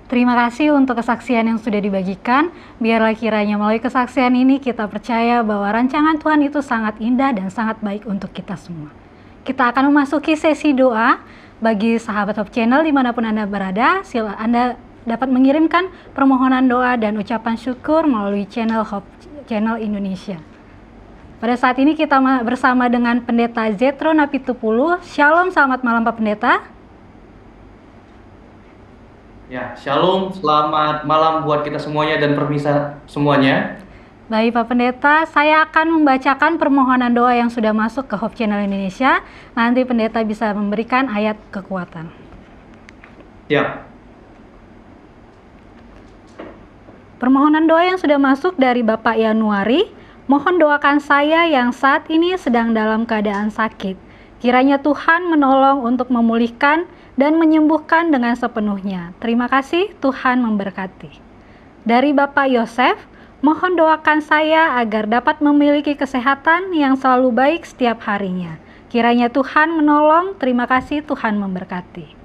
Terima kasih untuk kesaksian yang sudah dibagikan. Biarlah kiranya melalui kesaksian ini kita percaya bahwa rancangan Tuhan itu sangat indah dan sangat baik untuk kita semua. Kita akan memasuki sesi doa. Bagi sahabat Hope Channel dimanapun Anda berada, Anda dapat mengirimkan permohonan doa dan ucapan syukur melalui channel Hope Channel Indonesia. Pada saat ini kita bersama dengan Pendeta Zetro Napitupulu. Shalom, selamat malam Pak Pendeta. Ya, shalom, selamat malam buat kita semuanya dan permisa semuanya. Baik Pak Pendeta, saya akan membacakan permohonan doa yang sudah masuk ke Hope Channel Indonesia. Nanti Pendeta bisa memberikan ayat kekuatan. Ya. Permohonan doa yang sudah masuk dari Bapak Yanuari. Mohon doakan saya yang saat ini sedang dalam keadaan sakit. Kiranya Tuhan menolong untuk memulihkan dan menyembuhkan dengan sepenuhnya. Terima kasih, Tuhan memberkati. Dari Bapak Yosef, mohon doakan saya agar dapat memiliki kesehatan yang selalu baik setiap harinya. Kiranya Tuhan menolong, terima kasih, Tuhan memberkati.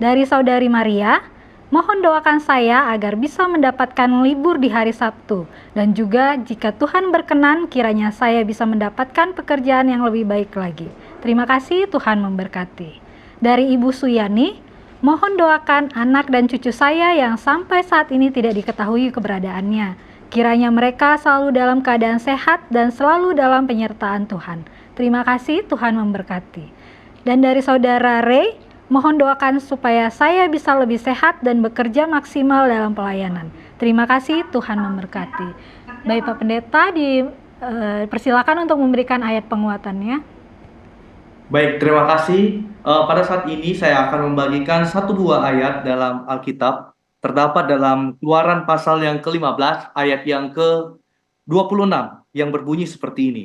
Dari Saudari Maria, mohon doakan saya agar bisa mendapatkan libur di hari Sabtu. Dan juga jika Tuhan berkenan, kiranya saya bisa mendapatkan pekerjaan yang lebih baik lagi. Terima kasih, Tuhan memberkati. Dari Ibu Suyani, mohon doakan anak dan cucu saya yang sampai saat ini tidak diketahui keberadaannya. Kiranya mereka selalu dalam keadaan sehat dan selalu dalam penyertaan Tuhan. Terima kasih, Tuhan memberkati. Dan dari Saudara Ray, mohon doakan supaya saya bisa lebih sehat dan bekerja maksimal dalam pelayanan. Terima kasih, Tuhan memberkati. Baik Pak Pendeta, dipersilakan untuk memberikan ayat penguatannya. Baik, terima kasih. Pada saat ini saya akan membagikan satu buah ayat dalam Alkitab. Terdapat dalam Keluaran pasal yang ke-15, ayat yang ke-26, yang berbunyi seperti ini.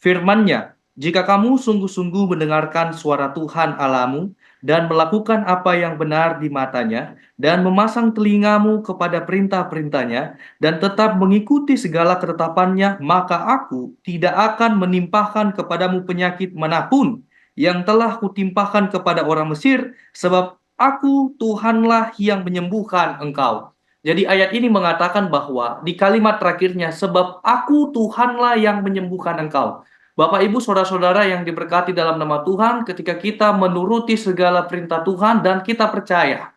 Firman-Nya, jika kamu sungguh-sungguh mendengarkan suara Tuhan Allahmu, dan melakukan apa yang benar di matanya, dan memasang telingamu kepada perintah-perintahnya, dan tetap mengikuti segala ketetapannya, maka aku tidak akan menimpahkan kepadamu penyakit manapun yang telah kutimpahkan kepada orang Mesir, sebab aku Tuhanlah yang menyembuhkan engkau. Jadi ayat ini mengatakan bahwa di kalimat terakhirnya, sebab aku Tuhanlah yang menyembuhkan engkau. Bapak, Ibu, Saudara-saudara yang diberkati dalam nama Tuhan, ketika kita menuruti segala perintah Tuhan dan kita percaya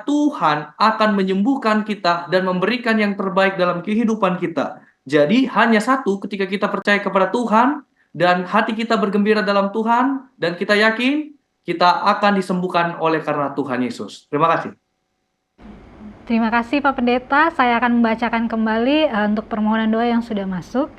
Tuhan akan menyembuhkan kita dan memberikan yang terbaik dalam kehidupan kita. Jadi hanya satu, ketika kita percaya kepada Tuhan dan hati kita bergembira dalam Tuhan dan kita yakin kita akan disembuhkan oleh karena Tuhan Yesus. Terima kasih. Terima kasih Pak Pendeta. Saya akan membacakan kembali untuk permohonan doa yang sudah masuk.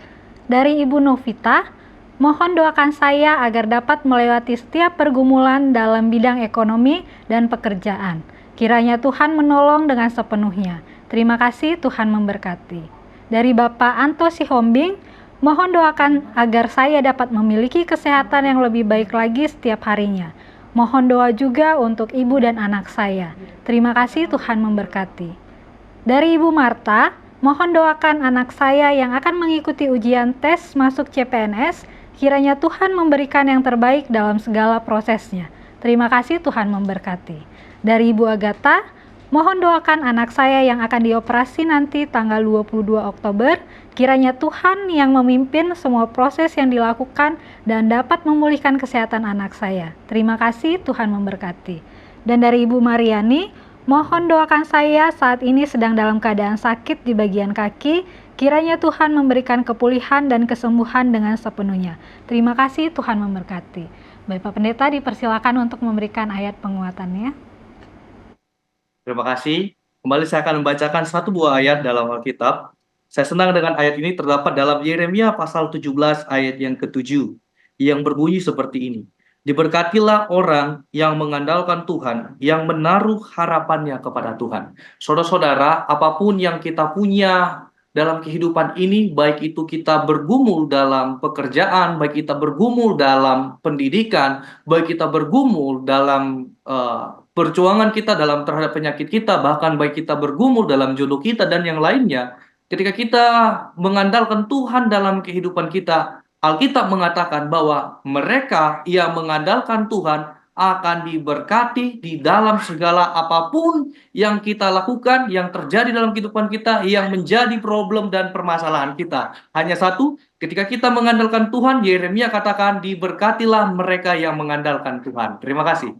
Dari Ibu Novita, mohon doakan saya agar dapat melewati setiap pergumulan dalam bidang ekonomi dan pekerjaan. Kiranya Tuhan menolong dengan sepenuhnya. Terima kasih, Tuhan memberkati. Dari Bapak Anto Sihombing, mohon doakan agar saya dapat memiliki kesehatan yang lebih baik lagi setiap harinya. Mohon doa juga untuk ibu dan anak saya. Terima kasih, Tuhan memberkati. Dari Ibu Marta, mohon doakan anak saya yang akan mengikuti ujian tes masuk CPNS, kiranya Tuhan memberikan yang terbaik dalam segala prosesnya. Terima kasih, Tuhan memberkati. Dari Ibu Agatha, mohon doakan anak saya yang akan dioperasi nanti tanggal 22 Oktober, kiranya Tuhan yang memimpin semua proses yang dilakukan dan dapat memulihkan kesehatan anak saya. Terima kasih, Tuhan memberkati. Dan dari Ibu Mariani, mohon doakan saya saat ini sedang dalam keadaan sakit di bagian kaki, kiranya Tuhan memberikan kepulihan dan kesembuhan dengan sepenuhnya. Terima kasih, Tuhan memberkati. Baik Pak Pendeta, dipersilakan untuk memberikan ayat penguatannya. Terima kasih. Kembali saya akan membacakan satu buah ayat dalam Alkitab. Saya senang dengan ayat ini, terdapat dalam Yeremia pasal 17 ayat yang ke-7 yang berbunyi seperti ini. Diberkatilah orang yang mengandalkan Tuhan, yang menaruh harapannya kepada Tuhan. Saudara-saudara, apapun yang kita punya dalam kehidupan ini, baik itu kita bergumul dalam pekerjaan, baik kita bergumul dalam pendidikan, baik kita bergumul dalam perjuangan kita dalam terhadap penyakit kita, bahkan baik kita bergumul dalam jodoh kita dan yang lainnya, ketika kita mengandalkan Tuhan dalam kehidupan kita, Alkitab mengatakan bahwa mereka yang mengandalkan Tuhan akan diberkati di dalam segala apapun yang kita lakukan, yang terjadi dalam kehidupan kita, yang menjadi problem dan permasalahan kita. Hanya satu, ketika kita mengandalkan Tuhan, Yeremia katakan, diberkatilah mereka yang mengandalkan Tuhan. Terima kasih.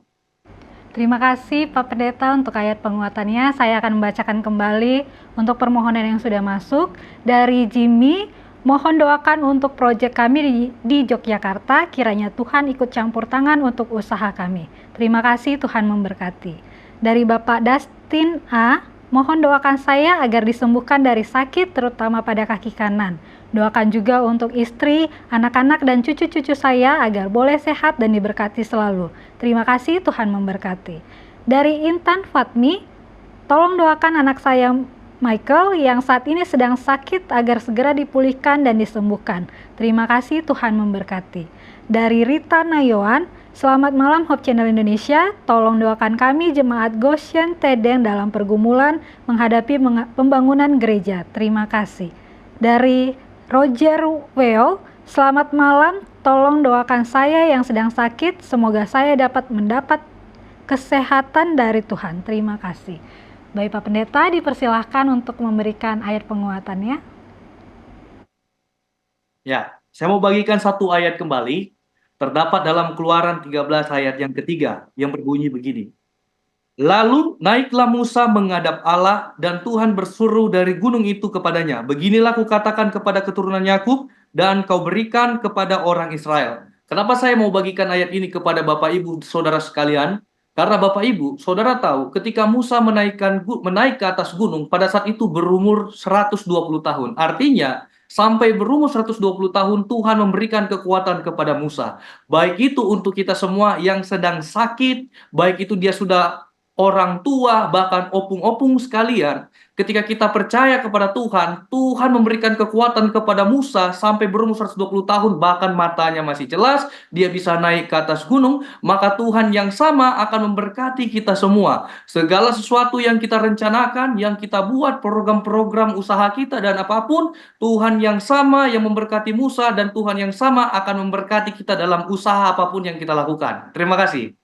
Terima kasih Pak Pendeta untuk ayat penguatannya. Saya akan membacakan kembali untuk permohonan yang sudah masuk. Dari Jimmy, mohon doakan untuk proyek kami di Yogyakarta, kiranya Tuhan ikut campur tangan untuk usaha kami. Terima kasih, Tuhan memberkati. Dari Bapak Dustin A, mohon doakan saya agar disembuhkan dari sakit terutama pada kaki kanan. Doakan juga untuk istri, anak-anak dan cucu-cucu saya agar boleh sehat dan diberkati selalu. Terima kasih, Tuhan memberkati. Dari Intan Fatmi, tolong doakan anak saya Michael yang saat ini sedang sakit agar segera dipulihkan dan disembuhkan. Terima kasih, Tuhan memberkati. Dari Rita Nayoan, selamat malam Hope Channel Indonesia, tolong doakan kami jemaat Goshen Tedeng dalam pergumulan menghadapi pembangunan gereja. Terima kasih. Dari Roger Weo, selamat malam, tolong doakan saya yang sedang sakit, semoga saya dapat mendapat kesehatan dari Tuhan. Terima kasih. Baik Pak Pendeta, dipersilahkan untuk memberikan ayat penguatannya. Ya, saya mau bagikan satu ayat kembali, terdapat dalam Keluaran 13 ayat yang ketiga, yang berbunyi begini. Lalu naiklah Musa menghadap Allah dan Tuhan bersuruh dari gunung itu kepadanya. Beginilah kukatakan kepada keturunan Yakub dan kau berikan kepada orang Israel. Kenapa saya mau bagikan ayat ini kepada Bapak Ibu Saudara sekalian? Karena Bapak Ibu Saudara tahu ketika Musa menaik ke atas gunung pada saat itu berumur 120 tahun. Artinya sampai berumur 120 tahun Tuhan memberikan kekuatan kepada Musa. Baik itu untuk kita semua yang sedang sakit, baik itu dia sudah orang tua, bahkan opung-opung sekalian, ketika kita percaya kepada Tuhan, Tuhan memberikan kekuatan kepada Musa sampai berumur 120 tahun, bahkan matanya masih jelas, dia bisa naik ke atas gunung, maka Tuhan yang sama akan memberkati kita semua. Segala sesuatu yang kita rencanakan, yang kita buat, program-program usaha kita, dan apapun, Tuhan yang sama yang memberkati Musa, dan Tuhan yang sama akan memberkati kita dalam usaha apapun yang kita lakukan. Terima kasih.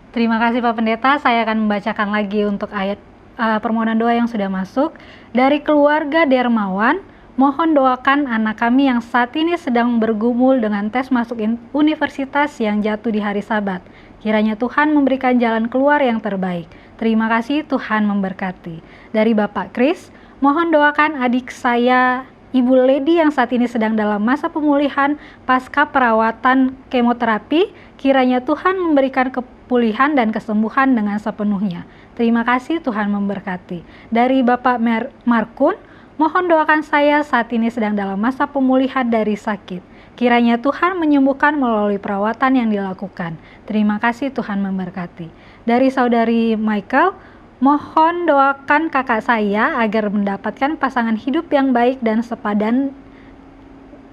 Terima kasih Pak Pendeta, saya akan membacakan lagi untuk ayat permohonan doa yang sudah masuk. Dari keluarga Dermawan, mohon doakan anak kami yang saat ini sedang bergumul dengan tes masuk universitas yang jatuh di hari Sabat. Kiranya Tuhan memberikan jalan keluar yang terbaik. Terima kasih, Tuhan memberkati. Dari Bapak Kris, mohon doakan adik saya Ibu Lady yang saat ini sedang dalam masa pemulihan pasca perawatan kemoterapi, kiranya Tuhan memberikan kepulihan dan kesembuhan dengan sepenuhnya. Terima kasih, Tuhan memberkati. Dari Bapak Markun, mohon doakan saya saat ini sedang dalam masa pemulihan dari sakit. Kiranya Tuhan menyembuhkan melalui perawatan yang dilakukan. Terima kasih, Tuhan memberkati. Dari Saudari Michael, mohon doakan kakak saya agar mendapatkan pasangan hidup yang baik dan sepadan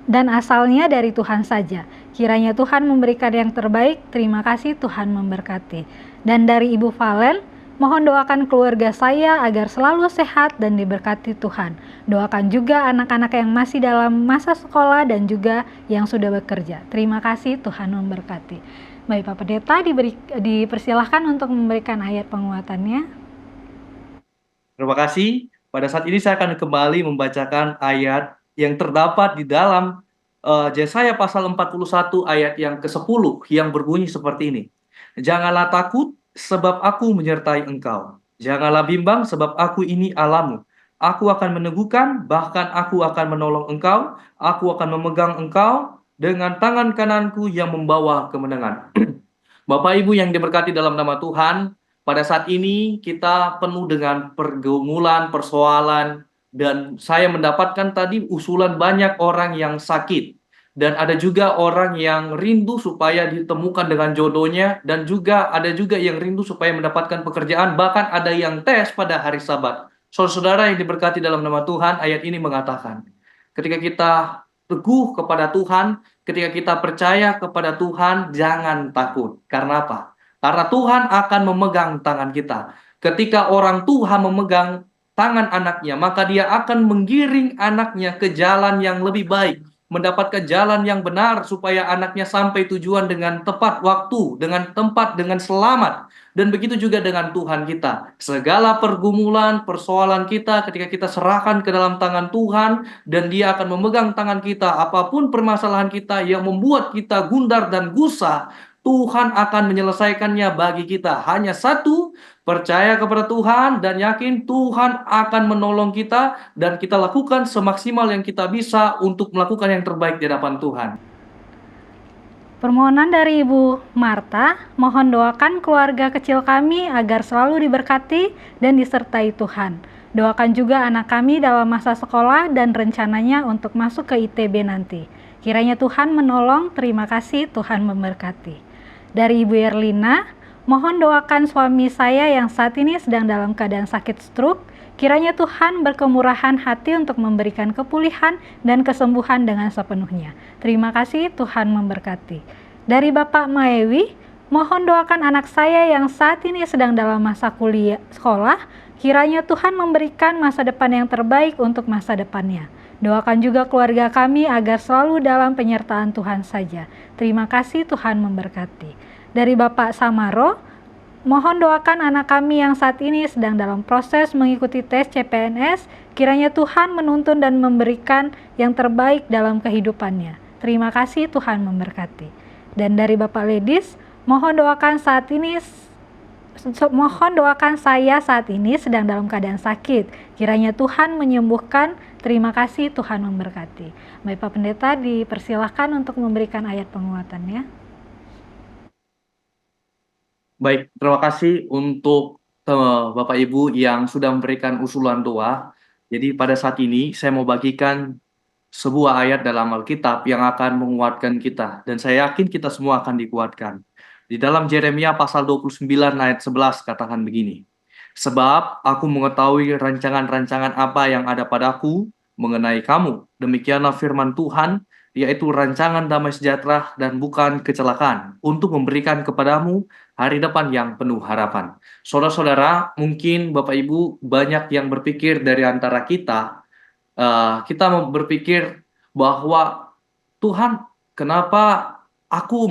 dan asalnya dari Tuhan saja. Kiranya Tuhan memberikan yang terbaik. Terima kasih, Tuhan memberkati. Dan dari Ibu Valen, mohon doakan keluarga saya agar selalu sehat dan diberkati Tuhan. Doakan juga anak-anak yang masih dalam masa sekolah dan juga yang sudah bekerja. Terima kasih, Tuhan memberkati. Baik Pak Pendeta, dipersilahkan untuk memberikan ayat penguatannya. Terima kasih. Pada saat ini saya akan kembali membacakan ayat yang terdapat di dalam Yesaya pasal 41 ayat yang ke-10 yang berbunyi seperti ini. Janganlah takut sebab aku menyertai engkau. Janganlah bimbang sebab aku ini Allahmu. Aku akan meneguhkan, bahkan aku akan menolong engkau. Aku akan memegang engkau dengan tangan kananku yang membawa kemenangan. Bapak Ibu yang diberkati dalam nama Tuhan, pada saat ini kita penuh dengan pergumulan, persoalan, dan saya mendapatkan tadi usulan banyak orang yang sakit. Dan ada juga orang yang rindu supaya ditemukan dengan jodohnya, dan juga ada juga yang rindu supaya mendapatkan pekerjaan, bahkan ada yang tes pada hari Sabat. Saudara-saudara yang diberkati dalam nama Tuhan, ayat ini mengatakan, ketika kita teguh kepada Tuhan, ketika kita percaya kepada Tuhan, jangan takut. Karena apa? Karena Tuhan akan memegang tangan kita. Ketika orang tua memegang tangan anaknya, maka dia akan menggiring anaknya ke jalan yang lebih baik. mendapatkan jalan yang benar supaya anaknya sampai tujuan dengan tepat waktu, dengan tempat, dengan selamat. Dan begitu juga dengan Tuhan kita. Segala pergumulan, persoalan kita ketika kita serahkan ke dalam tangan Tuhan dan Dia akan memegang tangan kita, apapun permasalahan kita yang membuat kita gundar dan gusar, Tuhan akan menyelesaikannya bagi kita. Hanya satu, percaya kepada Tuhan dan yakin Tuhan akan menolong kita dan kita lakukan semaksimal yang kita bisa untuk melakukan yang terbaik di hadapan Tuhan. Permohonan dari Ibu Marta, mohon doakan keluarga kecil kami agar selalu diberkati dan disertai Tuhan. Doakan juga anak kami dalam masa sekolah dan rencananya untuk masuk ke ITB nanti. Kiranya Tuhan menolong, terima kasih, Tuhan memberkati. Dari Ibu Erlina, mohon doakan suami saya yang saat ini sedang dalam keadaan sakit stroke. Kiranya Tuhan berkemurahan hati untuk memberikan kepulihan dan kesembuhan dengan sepenuhnya. Terima kasih, Tuhan memberkati. Dari Bapak Maewi, mohon doakan anak saya yang saat ini sedang dalam masa sekolah. Kiranya Tuhan memberikan masa depan yang terbaik untuk masa depannya. Doakan juga keluarga kami agar selalu dalam penyertaan Tuhan saja. Terima kasih, Tuhan memberkati. Dari Bapak Samaro, mohon doakan anak kami yang saat ini sedang dalam proses mengikuti tes CPNS, kiranya Tuhan menuntun dan memberikan yang terbaik dalam kehidupannya. Terima kasih, Tuhan memberkati. Dan dari Bapak Ledis, mohon doakan saya saat ini sedang dalam keadaan sakit. Kiranya Tuhan menyembuhkan. Terima kasih, Tuhan memberkati. Baik Pak Pendeta, dipersilahkan untuk memberikan ayat penguatannya. Baik, terima kasih untuk Bapak Ibu yang sudah memberikan usulan doa. Jadi pada saat ini saya mau bagikan sebuah ayat dalam Alkitab yang akan menguatkan kita. Dan saya yakin kita semua akan dikuatkan. Di dalam Yeremia pasal 29 ayat 11 katakan begini. Sebab aku mengetahui rancangan-rancangan apa yang ada padaku mengenai kamu. Demikianlah firman Tuhan, yaitu rancangan damai sejahtera dan bukan kecelakaan, untuk memberikan kepadamu hari depan yang penuh harapan. Saudara-saudara, mungkin Bapak Ibu banyak yang berpikir dari antara kita berpikir bahwa Tuhan, kenapa aku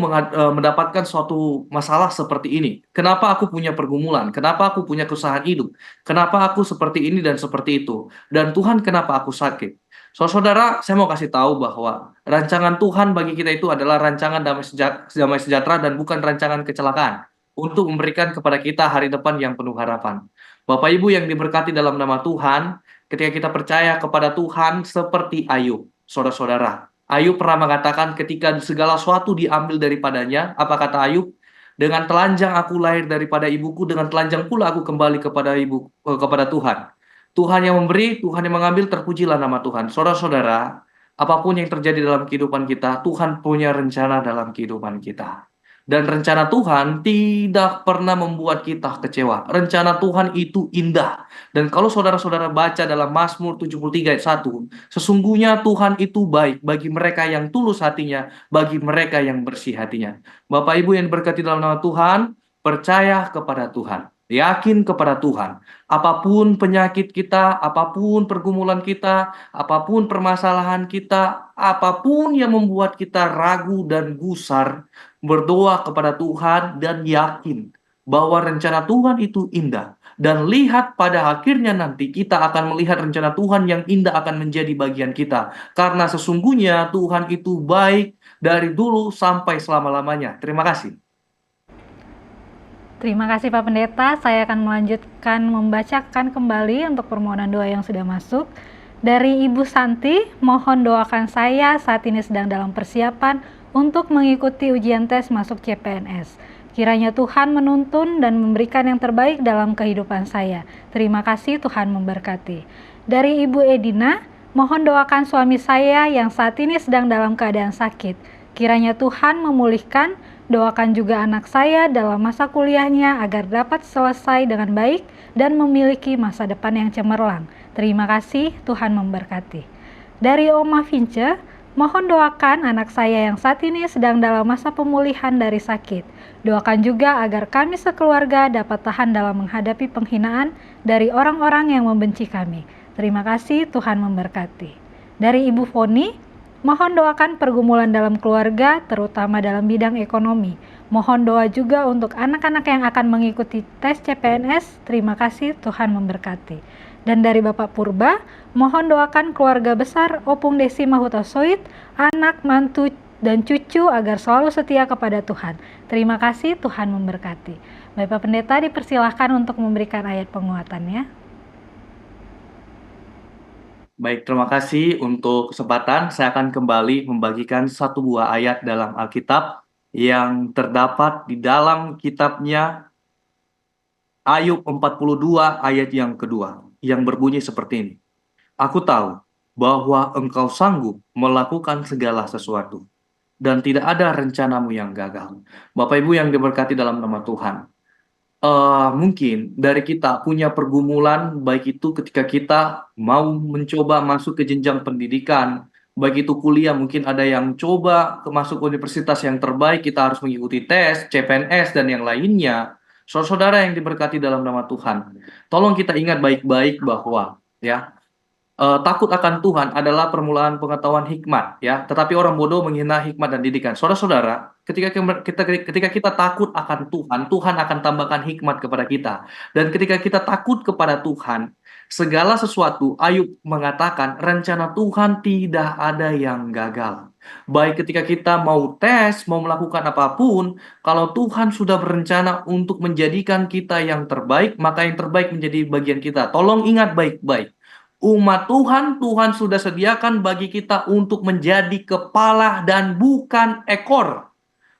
mendapatkan suatu masalah seperti ini? Kenapa aku punya pergumulan? Kenapa aku punya kesusahan hidup? Kenapa aku seperti ini dan seperti itu? Dan Tuhan, kenapa aku sakit? Saudara, saya mau kasih tahu bahwa rancangan Tuhan bagi kita itu adalah rancangan damai sejahtera dan bukan rancangan kecelakaan, untuk memberikan kepada kita hari depan yang penuh harapan. Bapak Ibu yang diberkati dalam nama Tuhan, ketika kita percaya kepada Tuhan seperti Ayub, saudara-saudara. Ayub pernah mengatakan ketika segala sesuatu diambil daripadanya, apa kata Ayub? Dengan telanjang aku lahir daripada ibuku, dengan telanjang pula aku kembali kepada Tuhan. Tuhan yang memberi, Tuhan yang mengambil, terpujilah nama Tuhan. Saudara-saudara, apapun yang terjadi dalam kehidupan kita, Tuhan punya rencana dalam kehidupan kita. Dan rencana Tuhan tidak pernah membuat kita kecewa. Rencana Tuhan itu indah. Dan kalau saudara-saudara baca dalam Mazmur 73 ayat 1, sesungguhnya Tuhan itu baik bagi mereka yang tulus hatinya, bagi mereka yang bersih hatinya. Bapak Ibu yang diberkati dalam nama Tuhan, percaya kepada Tuhan. Yakin kepada Tuhan. Apapun penyakit kita, apapun pergumulan kita, apapun permasalahan kita, apapun yang membuat kita ragu dan gusar, berdoa kepada Tuhan dan yakin bahwa rencana Tuhan itu indah. Dan lihat pada akhirnya nanti kita akan melihat rencana Tuhan yang indah akan menjadi bagian kita. Karena sesungguhnya Tuhan itu baik dari dulu sampai selama-lamanya. Terima kasih. Terima kasih Pak Pendeta, saya akan melanjutkan membacakan kembali untuk permohonan doa yang sudah masuk. Dari Ibu Santi, mohon doakan saya saat ini sedang dalam persiapan untuk mengikuti ujian tes masuk CPNS. Kiranya Tuhan menuntun dan memberikan yang terbaik dalam kehidupan saya. Terima kasih, Tuhan memberkati. Dari Ibu Edina, mohon doakan suami saya yang saat ini sedang dalam keadaan sakit. Kiranya Tuhan memulihkan. Doakan juga anak saya dalam masa kuliahnya agar dapat selesai dengan baik dan memiliki masa depan yang cemerlang. Terima kasih, Tuhan memberkati. Dari Oma Vince, mohon doakan anak saya yang saat ini sedang dalam masa pemulihan dari sakit. Doakan juga agar kami sekeluarga dapat tahan dalam menghadapi penghinaan dari orang-orang yang membenci kami. Terima kasih, Tuhan memberkati. Dari Ibu Foni, Mohon doakan pergumulan dalam keluarga, terutama dalam bidang ekonomi. Mohon doa juga untuk anak-anak yang akan mengikuti tes CPNS. Terima kasih, Tuhan memberkati. Dan dari Bapak Purba, mohon doakan keluarga besar Opung Desi Mahutasoid, anak, mantu, dan cucu agar selalu setia kepada Tuhan. Terima kasih, Tuhan memberkati. Bapak Pendeta dipersilahkan untuk memberikan ayat penguatannya. Baik, terima kasih untuk kesempatan. Saya akan kembali membagikan satu buah ayat dalam Alkitab yang terdapat di dalam kitabnya Ayub 42 ayat yang kedua, yang berbunyi seperti ini. Aku tahu bahwa engkau sanggup melakukan segala sesuatu, dan tidak ada rencanamu yang gagal. Bapak Ibu yang diberkati dalam nama Tuhan. Mungkin dari kita punya pergumulan, baik itu ketika kita mau mencoba masuk ke jenjang pendidikan, baik itu kuliah, mungkin ada yang coba masuk universitas yang terbaik, kita harus mengikuti tes, CPNS, dan yang lainnya. Saudara-saudara yang diberkati dalam nama Tuhan, tolong kita ingat baik-baik bahwa ya, takut akan Tuhan adalah permulaan pengetahuan hikmat, ya. Tetapi orang bodoh menghina hikmat dan didikan. Saudara-saudara, ketika kita takut akan Tuhan, Tuhan akan tambahkan hikmat kepada kita. Dan ketika kita takut kepada Tuhan, segala sesuatu, Ayub mengatakan, rencana Tuhan tidak ada yang gagal. Baik ketika kita mau tes, mau melakukan apapun, kalau Tuhan sudah berencana untuk menjadikan kita yang terbaik, maka yang terbaik menjadi bagian kita. Tolong ingat baik-baik. Umat Tuhan, Tuhan sudah sediakan bagi kita untuk menjadi kepala dan bukan ekor.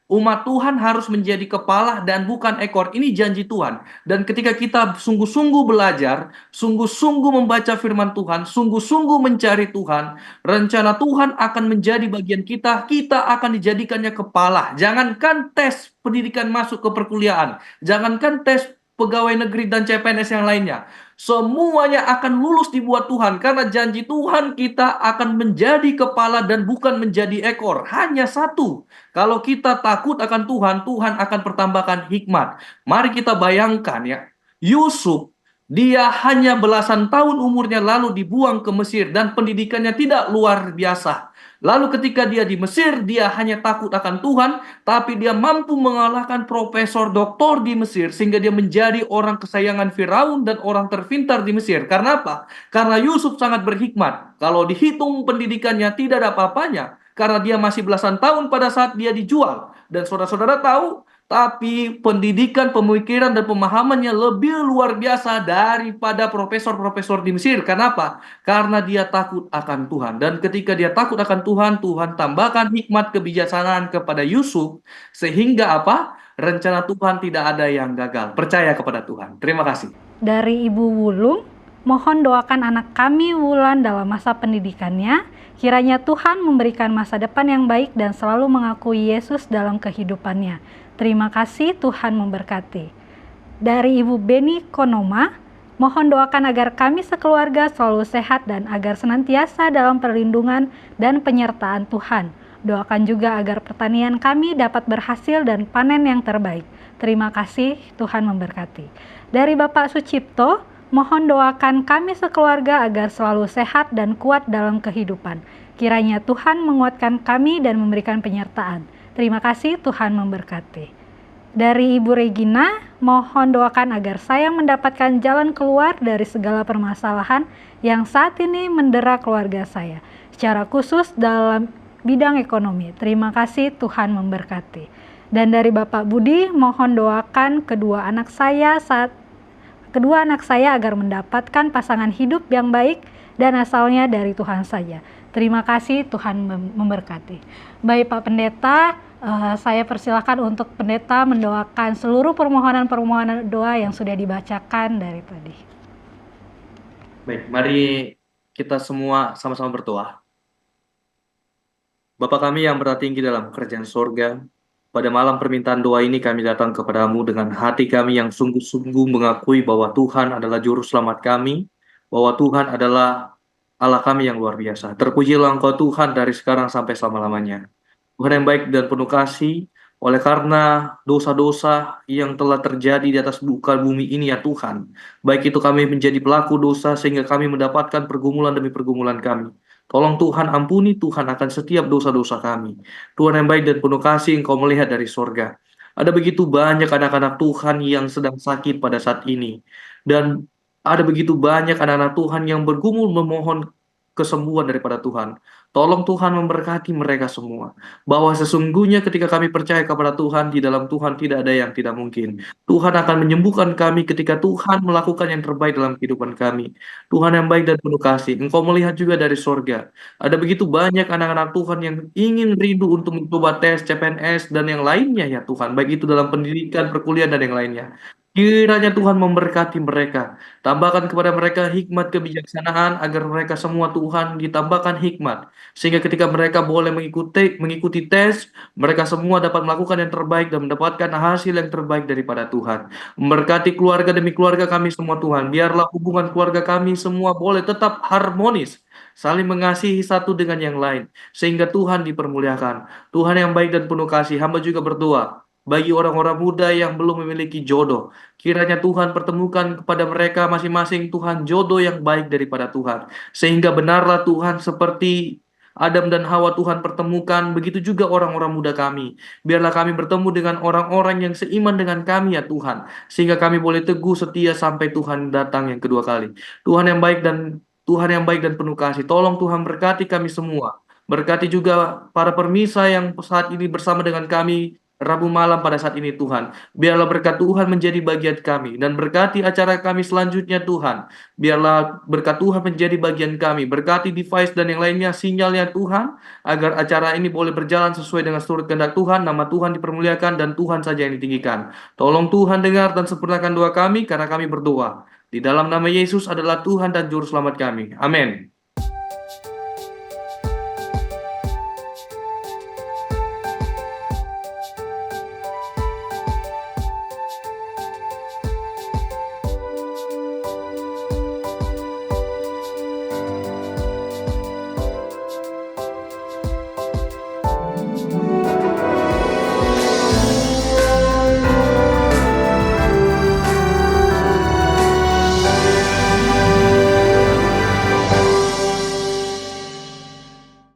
Umat Tuhan harus menjadi kepala dan bukan ekor. Ini janji Tuhan. Dan ketika kita sungguh-sungguh belajar, sungguh-sungguh membaca firman Tuhan, sungguh-sungguh mencari Tuhan, rencana Tuhan akan menjadi bagian kita. Kita akan dijadikannya kepala. Jangankan tes pendidikan masuk ke perkuliahan. Jangankan tes pegawai negeri dan CPNS yang lainnya. Semuanya akan lulus dibuat Tuhan. Karena janji Tuhan kita akan menjadi kepala dan bukan menjadi ekor. Hanya satu. Kalau kita takut akan Tuhan, Tuhan akan pertambahkan hikmat. Mari kita bayangkan ya. Yusuf, dia hanya belasan tahun umurnya lalu dibuang ke Mesir. Dan pendidikannya tidak luar biasa. Lalu ketika dia di Mesir, dia hanya takut akan Tuhan, tapi dia mampu mengalahkan profesor doktor di Mesir, sehingga dia menjadi orang kesayangan Firaun dan orang terpintar di Mesir. Karena apa? Karena Yusuf sangat berhikmat. Kalau dihitung pendidikannya tidak ada apa-apanya, karena dia masih belasan tahun pada saat dia dijual. Dan saudara-saudara tahu, tapi pendidikan, pemikiran, dan pemahamannya lebih luar biasa daripada profesor-profesor di Mesir. Kenapa? Karena dia takut akan Tuhan. Dan ketika dia takut akan Tuhan, Tuhan tambahkan hikmat kebijaksanaan kepada Yusuf. Sehingga apa? Rencana Tuhan tidak ada yang gagal. Percaya kepada Tuhan. Terima kasih. Dari Ibu Wulung, mohon doakan anak kami Wulan dalam masa pendidikannya. Kiranya Tuhan memberikan masa depan yang baik dan selalu mengakui Yesus dalam kehidupannya. Terima kasih, Tuhan memberkati. Dari Ibu Beni Konoma, mohon doakan agar kami sekeluarga selalu sehat dan agar senantiasa dalam perlindungan dan penyertaan Tuhan. Doakan juga agar pertanian kami dapat berhasil dan panen yang terbaik. Terima kasih, Tuhan memberkati. Dari Bapak Sucipto, mohon doakan kami sekeluarga agar selalu sehat dan kuat dalam kehidupan. Kiranya Tuhan menguatkan kami dan memberikan penyertaan. Terima kasih, Tuhan memberkati. Dari Ibu Regina, mohon doakan agar saya mendapatkan jalan keluar dari segala permasalahan yang saat ini mendera keluarga saya, secara khusus dalam bidang ekonomi. Terima kasih, Tuhan memberkati. Dan dari Bapak Budi, mohon doakan kedua anak saya agar mendapatkan pasangan hidup yang baik dan asalnya dari Tuhan saja. Terima kasih, Tuhan memberkati. Baik Pak Pendeta, saya persilakan untuk Pendeta mendoakan seluruh permohonan-permohonan doa yang sudah dibacakan dari tadi. Baik, mari kita semua sama-sama berdoa. Bapa kami yang berada tinggi dalam kerajaan sorga, pada malam permintaan doa ini kami datang kepadamu dengan hati kami yang sungguh-sungguh mengakui bahwa Tuhan adalah juru selamat kami, bahwa Tuhan adalah Allah kami yang luar biasa. Terpujilah Engkau Tuhan dari sekarang sampai selama-lamanya. Tuhan yang baik dan penuh kasih, oleh karena dosa-dosa yang telah terjadi di atas muka bumi ini ya Tuhan, baik itu kami menjadi pelaku dosa sehingga kami mendapatkan pergumulan demi pergumulan kami. Tolong Tuhan ampuni Tuhan akan setiap dosa-dosa kami. Tuhan yang baik dan penuh kasih, Engkau melihat dari sorga. Ada begitu banyak anak-anak Tuhan yang sedang sakit pada saat ini. Dan ada begitu banyak anak-anak Tuhan yang bergumul memohon kesembuhan daripada Tuhan. Tolong Tuhan memberkati mereka semua. Bahwa sesungguhnya ketika kami percaya kepada Tuhan, di dalam Tuhan tidak ada yang tidak mungkin. Tuhan akan menyembuhkan kami ketika Tuhan melakukan yang terbaik dalam kehidupan kami. Tuhan yang baik dan penuh kasih, Engkau melihat juga dari sorga. Ada begitu banyak anak-anak Tuhan yang ingin rindu untuk mencoba tes CPNS dan yang lainnya ya Tuhan. Baik itu dalam pendidikan, perkuliahan, dan yang lainnya. Kiranya Tuhan memberkati mereka. Tambahkan kepada mereka hikmat kebijaksanaan agar mereka semua Tuhan ditambahkan hikmat. Sehingga ketika mereka boleh mengikuti tes, mereka semua dapat melakukan yang terbaik dan mendapatkan hasil yang terbaik daripada Tuhan. Memberkati keluarga demi keluarga kami semua Tuhan. Biarlah hubungan keluarga kami semua boleh tetap harmonis, saling mengasihi satu dengan yang lain, sehingga Tuhan dipermuliakan. Tuhan yang baik dan penuh kasih, hamba juga berdoa bagi orang-orang muda yang belum memiliki jodoh. Kiranya Tuhan pertemukan kepada mereka masing-masing Tuhan jodoh yang baik daripada Tuhan. Sehingga benarlah Tuhan seperti Adam dan Hawa Tuhan pertemukan, begitu juga orang-orang muda kami. Biarlah kami bertemu dengan orang-orang yang seiman dengan kami ya Tuhan. Sehingga kami boleh teguh setia sampai Tuhan datang yang kedua kali. Tuhan yang baik dan penuh kasih. Tolong Tuhan berkati kami semua. Berkati juga para permisa yang saat ini bersama dengan kami Rabu malam pada saat ini Tuhan. Biarlah berkat Tuhan menjadi bagian kami. Dan berkati acara kami selanjutnya Tuhan. Biarlah berkat Tuhan menjadi bagian kami. Berkati device dan yang lainnya, sinyalnya Tuhan. Agar acara ini boleh berjalan sesuai dengan seluruh kehendak Tuhan. Nama Tuhan dipermuliakan dan Tuhan saja yang ditinggikan. Tolong Tuhan dengar dan sempurnakan doa kami karena kami berdoa. Di dalam nama Yesus adalah Tuhan dan Juru Selamat kami. Amin.